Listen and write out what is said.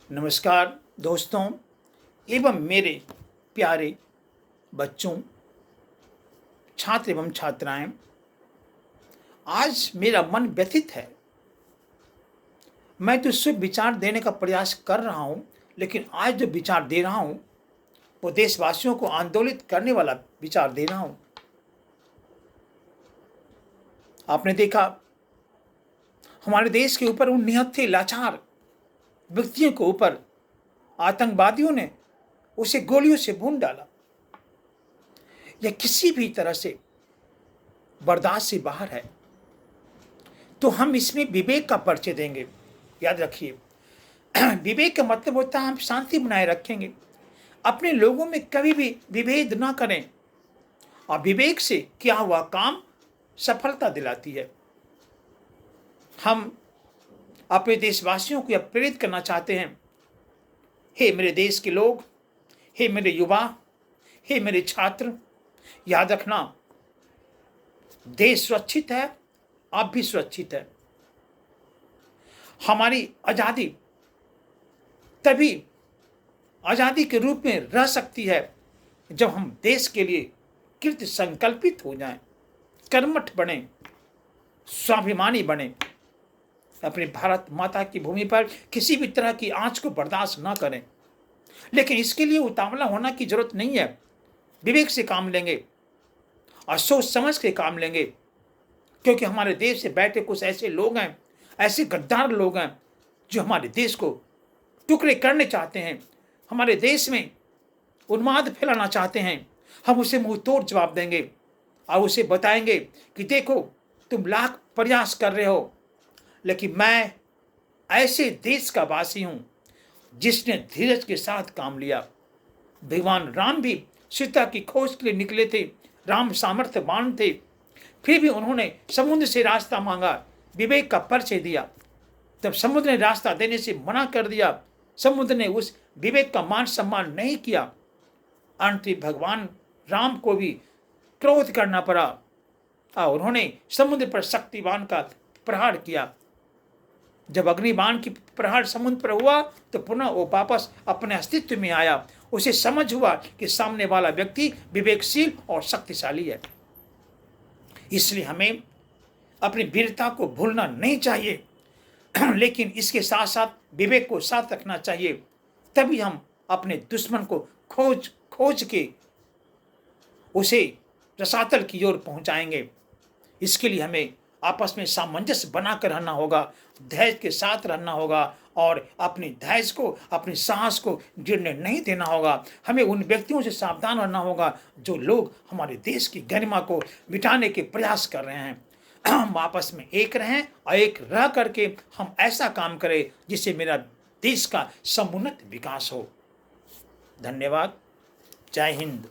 नमस्कार दोस्तों एवं मेरे प्यारे बच्चों, छात्र एवं छात्राएं। आज मेरा मन व्यथित है। मैं तो शुभ विचार देने का प्रयास कर रहा हूं, लेकिन आज जो विचार दे रहा हूं वो देशवासियों को आंदोलित करने वाला विचार दे रहा हूं। आपने देखा, हमारे देश के ऊपर उन निहत्थे लाचार व्यक्तियों के ऊपर आतंकवादियों ने उसे गोलियों से भून डाला। यह किसी भी तरह से बर्दाश्त से बाहर है। तो हम इसमें विवेक का परिचय देंगे। याद रखिए, विवेक का मतलब होता है हम शांति बनाए रखेंगे, अपने लोगों में कभी भी विभेद ना करें, और विवेक से किया हुआ काम सफलता दिलाती है। हम अपने देशवासियों को यह प्रेरित करना चाहते हैं, हे मेरे देश के लोग, हे मेरे युवा, हे मेरे छात्र, याद रखना, देश सुरक्षित है, आप भी सुरक्षित है। हमारी आजादी तभी आजादी के रूप में रह सकती है जब हम देश के लिए कृत संकल्पित हो जाएं, कर्मठ बने, स्वाभिमानी बने, अपनी भारत माता की भूमि पर किसी भी तरह की आंच को बर्दाश्त ना करें। लेकिन इसके लिए उतावला होना की जरूरत नहीं है। विवेक से काम लेंगे और सोच समझ के काम लेंगे, क्योंकि हमारे देश से बैठे कुछ ऐसे लोग हैं, ऐसे गद्दार लोग हैं जो हमारे देश को टुकड़े करने चाहते हैं, हमारे देश में उन्माद फैलाना चाहते हैं। हम उसे मुंह तोड़ जवाब देंगे और उसे बताएंगे कि देखो, तुम लाख प्रयास कर रहे हो, लेकिन मैं ऐसे देश का वासी हूं जिसने धीरज के साथ काम लिया। भगवान राम भी सीता की खोज के लिए निकले थे, राम सामर्थ्यवान थे, फिर भी उन्होंने समुद्र से रास्ता मांगा, विवेक का परिचय दिया। तब समुद्र ने रास्ता देने से मना कर दिया, समुद्र ने उस विवेक का मान सम्मान नहीं किया। अंत में भगवान राम को भी क्रोध करना पड़ा और उन्होंने समुद्र पर शक्तिवान का प्रहार किया। जब अग्निबाण की प्रहार समुद्र पर हुआ तो पुनः वो वापस अपने अस्तित्व में आया। उसे समझ हुआ कि सामने वाला व्यक्ति विवेकशील और शक्तिशाली है। इसलिए हमें अपनी वीरता को भूलना नहीं चाहिए, लेकिन इसके साथ साथ विवेक को साथ रखना चाहिए। तभी हम अपने दुश्मन को खोज के उसे रसातल की ओर पहुंचाएंगे। इसके लिए हमें आपस में सामंजस्य बनाकर रहना होगा, धैर्य के साथ रहना होगा और अपनी धैर्य को, अपनी साहस को गिरने नहीं देना होगा। हमें उन व्यक्तियों से सावधान रहना होगा जो लोग हमारे देश की गरिमा को मिटाने के प्रयास कर रहे हैं। हम आपस में एक रहें और एक रह करके हम ऐसा काम करें जिससे मेरा देश का समुन्नत विकास हो। धन्यवाद। जय हिंद।